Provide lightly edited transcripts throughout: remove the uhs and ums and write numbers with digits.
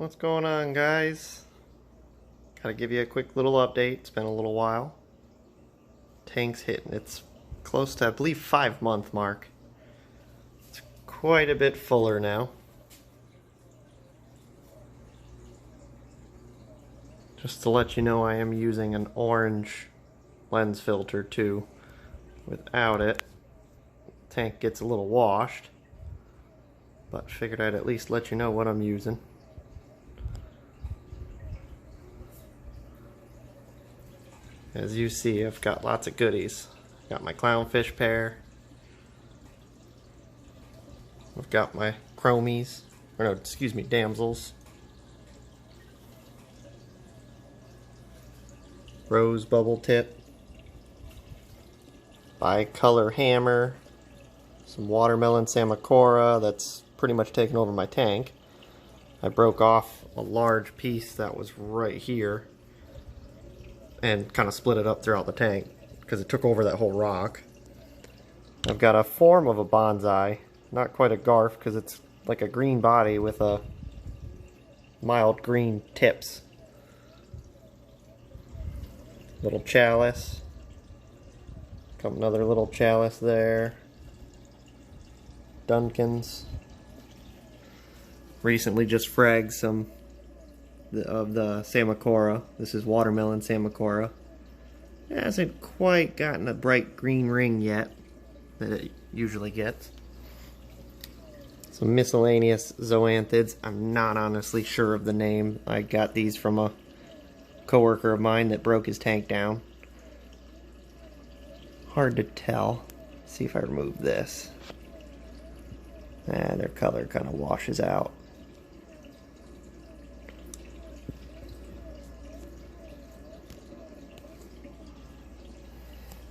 What's going on, guys? Gotta give you a quick little update. It's been a little while. Tank's hitting its close to, I believe, 5-month mark. It's quite a bit fuller now. Just to let you know, I am using an orange lens filter too. Without it, the tank gets a little washed. But figured I'd at least let you know what I'm using. As you see, I've got lots of goodies. Got my clownfish pair. I've got my chromies, or no, excuse me, damsels. Rose bubble tip. Bicolor hammer. Some watermelon samacora that's pretty much taken over my tank. I broke off a large piece that was right here and kind of split it up throughout the tank because it took over that whole rock. I've got a form of a bonsai, not quite a garf because it's like a green body with a mild green tips. Little chalice. Got another little chalice there. Dunkins. Recently just fragged some of the samacora. This is watermelon samacora. It hasn't quite gotten a bright green ring yet that it usually gets. Some miscellaneous zoanthids. I'm not honestly sure of the name. I got these from a coworker of mine that broke his tank down. Hard to tell. Let's see if I remove this. Their color kind of washes out.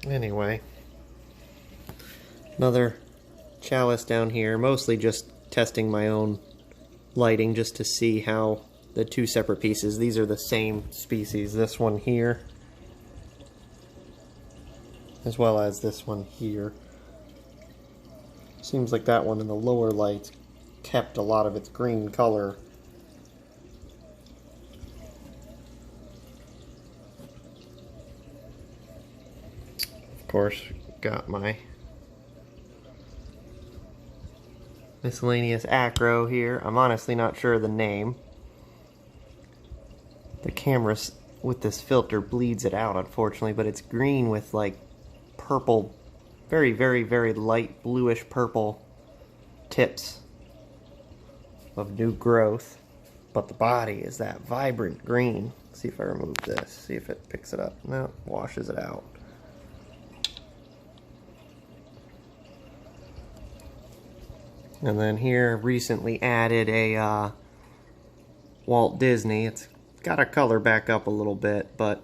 Anyway, another chalice down here, mostly just testing my own lighting just to see how the two separate pieces, these are the same species, this one here as well as this one here. Seems like that one in the lower lights kept a lot of its green color. Of course, got my miscellaneous acro here. I'm honestly not sure of the name. The camera with this filter bleeds it out, unfortunately, but it's green with like purple, very, very, very light bluish purple tips of new growth. But the body is that vibrant green. Let's see if I remove this, see if it picks it up. No, it washes it out. And then here, recently added a Walt Disney. It's got a color back up a little bit, but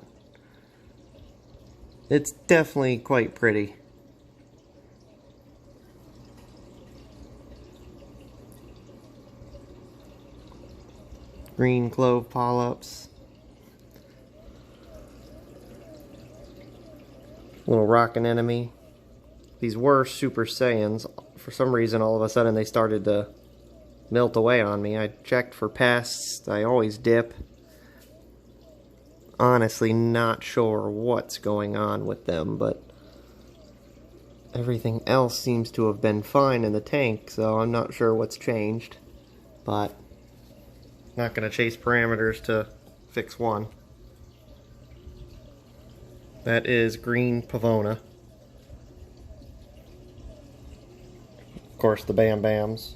it's definitely quite pretty. Green clove polyps. Little rockin' enemy. These were Super Saiyans. For some reason, all of a sudden, they started to melt away on me. I checked for pests. I always dip. Honestly, not sure what's going on with them, but everything else seems to have been fine in the tank, so I'm not sure what's changed. But not going to chase parameters to fix one. That is green Pavona. Of course, the Bam Bams.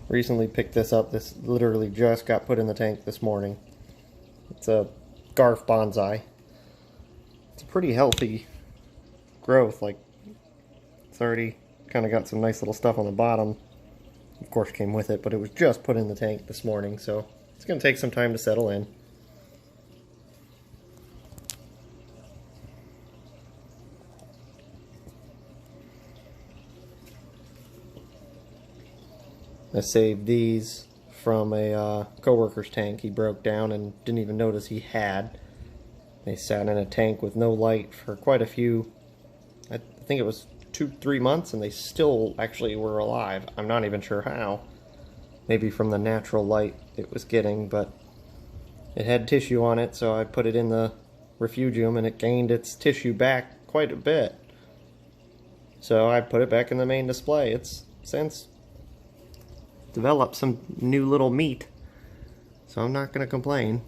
Recently picked this up. This literally just got put in the tank this morning. It's a Garf bonsai. It's a pretty healthy growth. Like, it's already kind of got some nice little stuff on the bottom. Of course, came with it, but it was just put in the tank this morning, so it's going to take some time to settle in. I saved these from a coworker's tank. He broke down and didn't even notice he had. They sat in a tank with no light for quite a few, I think it was 2-3 months, and they still actually were alive. I'm not even sure how. maybe from the natural light it was getting, but it had tissue on it, so I put it in the refugium and it gained its tissue back quite a bit. So I put it back in the main display. It's since developed some new little meat, so I'm not going to complain.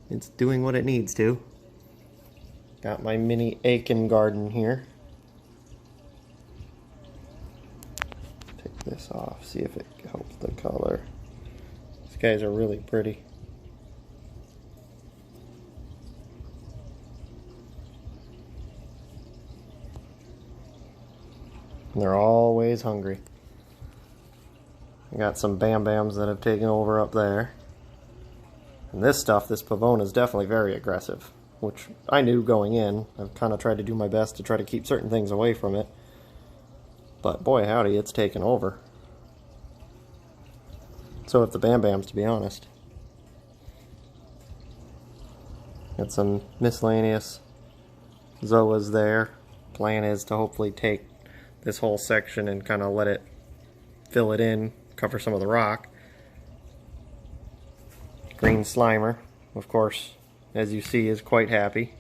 It's doing what it needs to. Got my mini akin garden here. Take this off, see if it helps the color. These guys are really pretty. And they're always hungry. I got some Bam Bams that have taken over up there. And this stuff, this pavone, is definitely very aggressive, which I knew going in. I've kind of tried to do my best to try to keep certain things away from it. But boy howdy, it's taken over. So have the Bam Bams, to be honest. Got some miscellaneous zoas there. Plan is to hopefully take this whole section and kind of let it fill it in, cover some of the rock. Green Slimer, of course, as you see, is quite happy.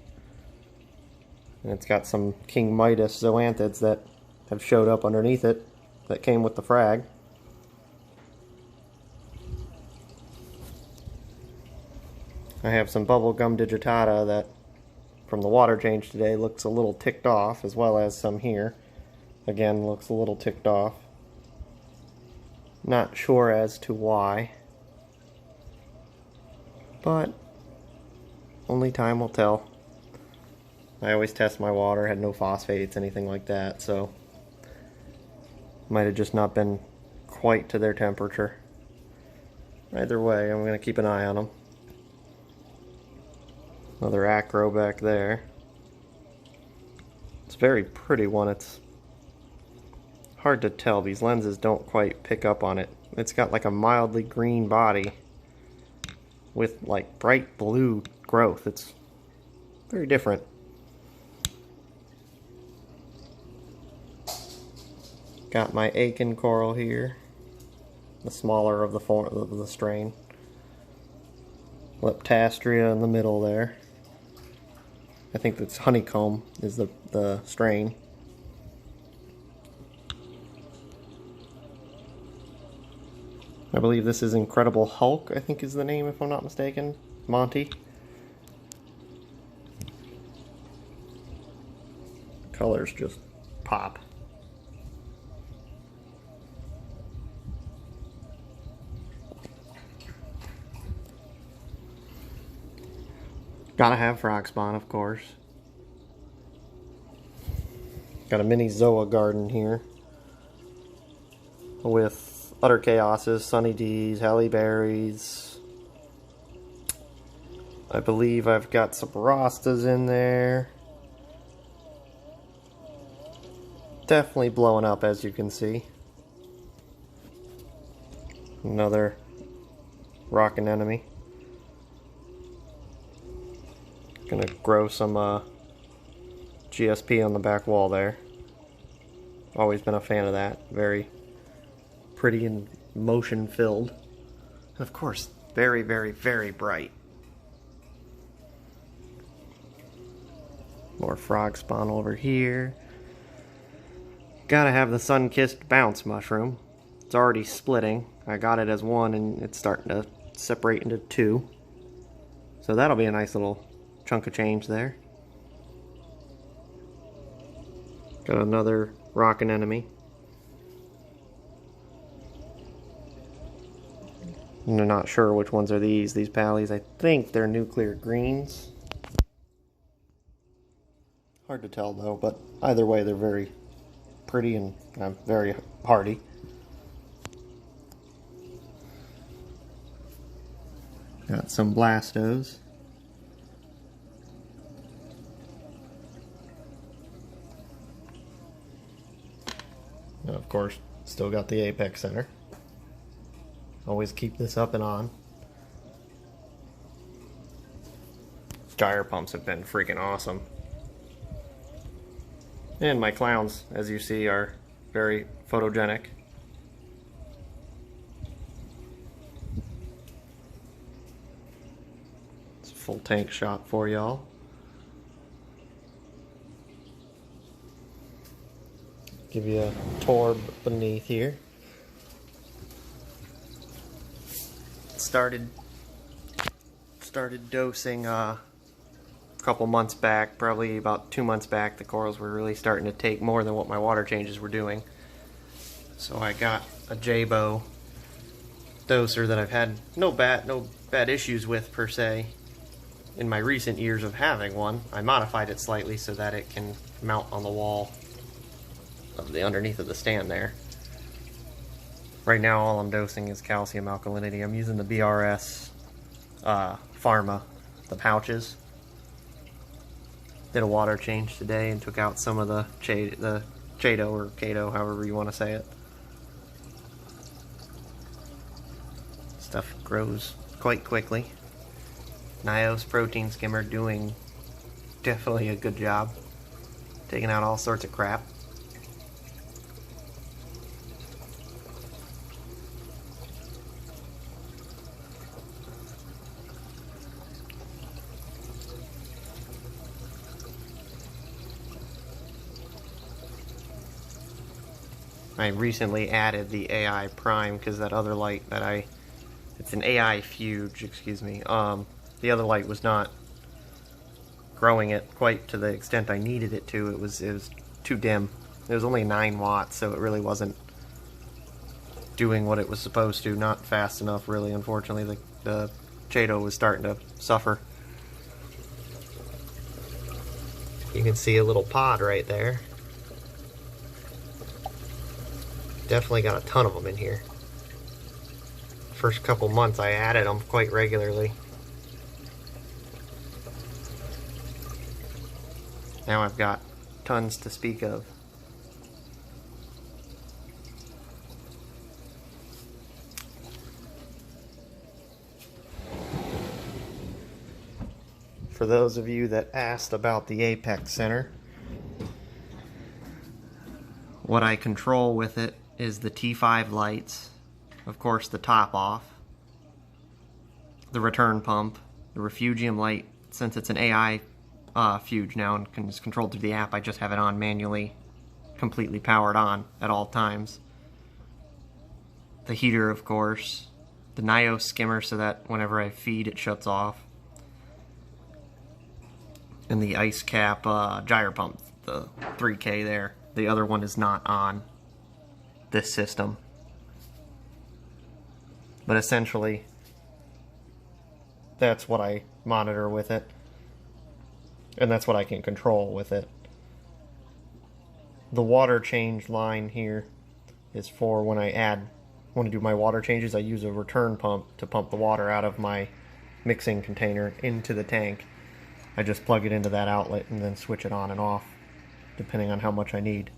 And it's got some King Midas zoanthids that have showed up underneath it that came with the frag. I have some Bubblegum digitata that, from the water change today, looks a little ticked off, as well as some here. Again, looks a little ticked off. Not sure as to why, but only time will tell. I always test my water, had no phosphates, anything like that, so might have just not been quite to their temperature. Either way, I'm going to keep an eye on them. Another acro back there. It's a very pretty one. It's hard to tell. These lenses don't quite pick up on it. It's got like a mildly green body with like bright blue growth. It's very different. Got my akin coral here, the smaller of the strain. Leptastria in the middle there. I think that's honeycomb is the strain. I believe this is Incredible Hulk, I think is the name if I'm not mistaken. Monty. Colors just pop. Gotta have frog spawn, of course. Got a mini Zoa garden here with Utter Chaoses, Sunny D's, Halle Berries. I believe I've got some Rastas in there. Definitely blowing up, as you can see. Another rockin' enemy. Gonna grow some GSP on the back wall there. Always been a fan of that. Very pretty and motion filled. And of course, very, very, very bright. More frog spawn over here. Gotta have the sun-kissed bounce mushroom. It's already splitting. I got it as one and it's starting to separate into two. So that'll be a nice little chunk of change there. Got another rockin' enemy. I'm not sure which ones are these pallies. I think they're nuclear greens. Hard to tell though, but either way they're very pretty and very hardy. Got some Blastos. And of course, still got the Apex Center. Always keep this up and on. Gyre pumps have been freaking awesome. And my clowns, as you see, are very photogenic. full tank shot for y'all. Give you a tour beneath here. Started dosing a couple months back, probably about 2 months back. The corals were really starting to take more than what my water changes were doing. So I got a J-Bow doser that I've had no bad issues with per se in my recent years of having one. I modified it slightly so that it can mount on the wall of the underneath of the stand there. Right now all I'm dosing is calcium alkalinity. I'm using the BRS Pharma, the pouches. Did a water change today and took out some of the Chado or Kato, however you want to say it. Stuff grows quite quickly. Nios protein skimmer doing definitely a good job. Taking out all sorts of crap. I recently added the AI Prime because that other light that it's an AI Fuge, excuse me. The other light was not growing it quite to the extent I needed it to. It was too dim. It was only 9 watts, so it really wasn't doing what it was supposed to. Not fast enough, really. Unfortunately, the Chado was starting to suffer. You can see a little pod right there. Definitely got a ton of them in here. First couple months I added them quite regularly. Now I've got tons to speak of. For those of you that asked about the Apex Center, what I control with it is the T5 lights, of course the top off, the return pump, the refugium light. Since it's an AI Fuge now and is controlled through the app, I just have it on manually, completely powered on at all times. The heater, of course, the Nios skimmer so that whenever I feed it shuts off, and the ice cap gyro pump, the 3K there. The other one is not on this system. But essentially, that's what I monitor with it. And that's what I can control with it. The water change line here is for when I want to do my water changes. I use a return pump to pump the water out of my mixing container into the tank. I just plug it into that outlet and then switch it on and off, depending on how much I need.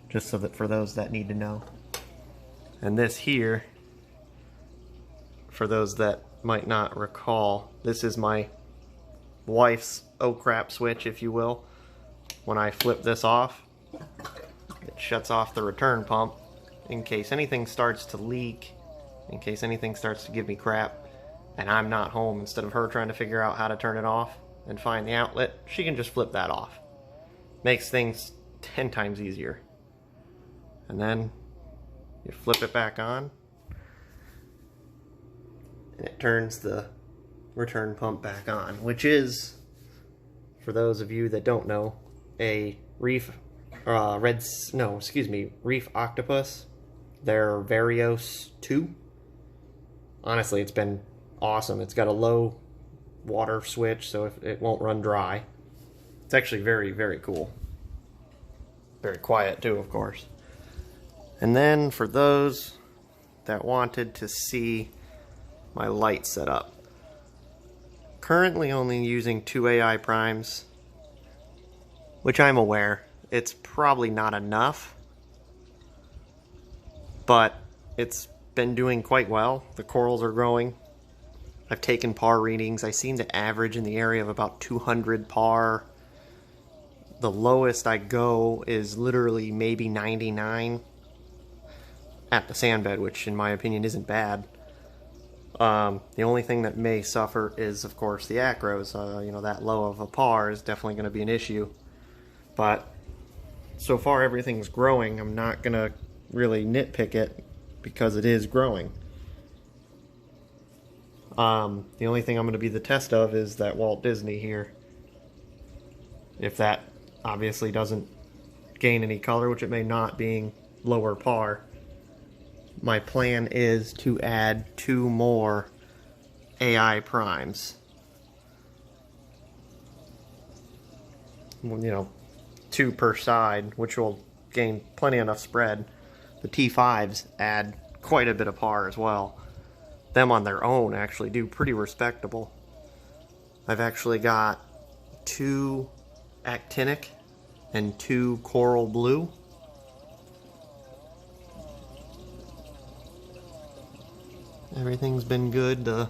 Just so that for those that need to know. And this here, for those that might not recall, this is my wife's oh crap switch, if you will. When I flip this off, it shuts off the return pump in case anything starts to leak, in case anything starts to give me crap, and I'm not home. Instead of her trying to figure out how to turn it off and find the outlet, she can just flip that off. Makes things 10 times easier. And then you flip it back on, and it turns the return pump back on, which is, for those of you that don't know, a Reef Reef Octopus. Their Varios 2. Honestly, it's been awesome. It's got a low water switch, so it won't run dry. It's actually very, very cool. Very quiet too, of course. And then for those that wanted to see my light setup, currently only using 2 AI primes, which I'm aware it's probably not enough, but it's been doing quite well. The corals are growing. I've taken par readings. I seem to average in the area of about 200 par. The lowest I go is literally maybe 99 at the sand bed, which in my opinion isn't bad. The only thing that may suffer is, of course, the acros. You know, that low of a par is definitely going to be an issue. But so far everything's growing. I'm not going to really nitpick it because it is growing. The only thing I'm going to be the test of is that Walt Disney here. If that obviously doesn't gain any color, which it may not, being lower par, my plan is to add 2 more AI primes. You know, 2 per side, which will gain plenty enough spread. The T5s add quite a bit of par as well. Them on their own actually do pretty respectable. I've actually got 2 actinic and 2 coral blue. Everything's been good. The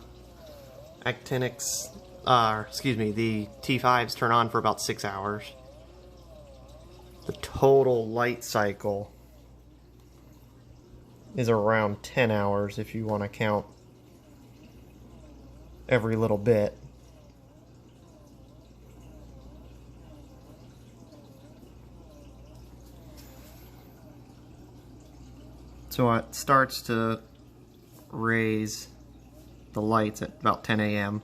actinics, the T5s turn on for about 6 hours. The total light cycle is around 10 hours if you want to count every little bit. So it starts to raise the lights at about 10 a.m.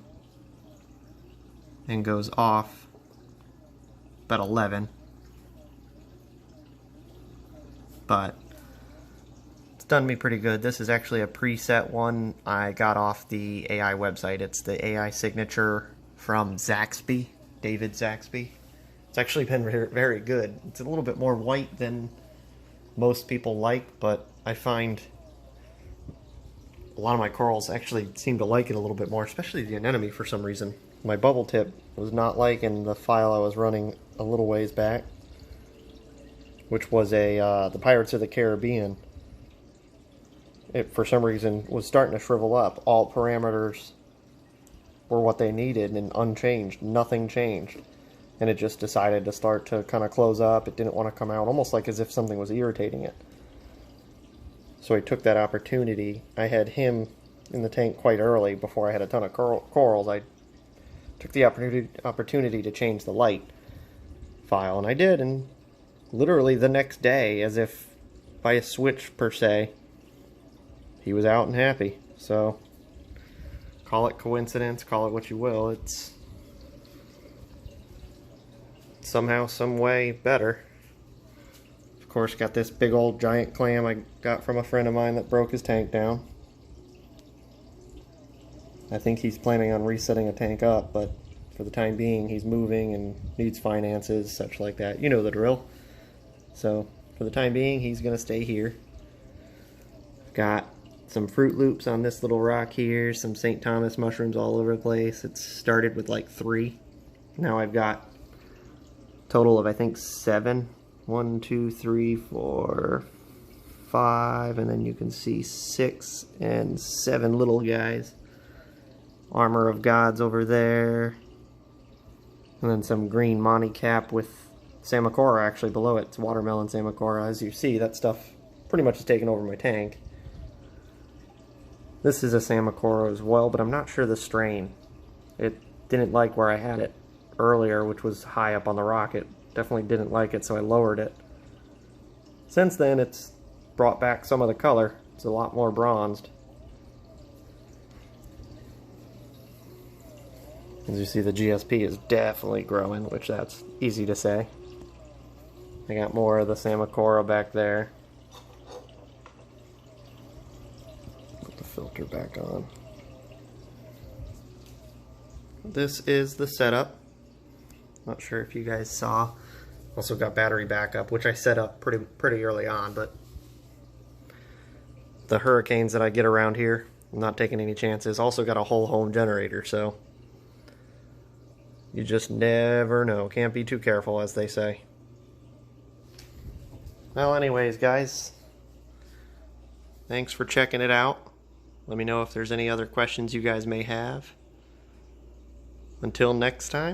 and goes off about 11. But it's done me pretty good. This is actually a preset one I got off the AI website. It's the AI signature from Zaxby, David Zaxby. It's actually been very good. It's a little bit more white than most people like, but I find a lot of my corals actually seem to like it a little bit more, especially the anemone for some reason. My bubble tip was not liking the file I was running a little ways back, which was the Pirates of the Caribbean. It, for some reason, was starting to shrivel up. All parameters were what they needed and unchanged. Nothing changed. And it just decided to start to kind of close up. It didn't want to come out, almost like as if something was irritating it. So I took that opportunity. I had him in the tank quite early before I had a ton of corals. I took the opportunity to change the light file, and I did, and literally the next day, as if by a switch per se, he was out and happy. So call it coincidence, call it what you will. It's somehow, some way better. Of course, got this big old giant clam I got from a friend of mine that broke his tank down. I think he's planning on resetting a tank up, but for the time being he's moving and needs finances, such like that. You know the drill. So for the time being he's going to stay here. Got some Fruit Loops on this little rock here, some St. Thomas mushrooms all over the place. It started with like 3. Now I've got a total of I think 7. 1, 2, 3, 4, 5, and then you can see 6 and 7 little guys. Armor of Gods over there. And then some green Monty Cap with Samacora actually below it. It's watermelon Samacora. As you see, that stuff pretty much has taken over my tank. This is a Samacora as well, but I'm not sure the strain. It didn't like where I had it earlier, which was high up on the rock. It definitely didn't like it, so I lowered it. Since then, it's brought back some of the color. It's a lot more bronzed. As you see, the GSP is definitely growing, which that's easy to say. I got more of the Samacora back there. Put the filter back on. This is the setup. Not sure if you guys saw. Also got battery backup, which I set up pretty early on, but the hurricanes that I get around here, I'm not taking any chances. Also got a whole home generator, so you just never know. Can't be too careful, as they say. Well, anyways, guys, thanks for checking it out. Let me know if there's any other questions you guys may have. Until next time.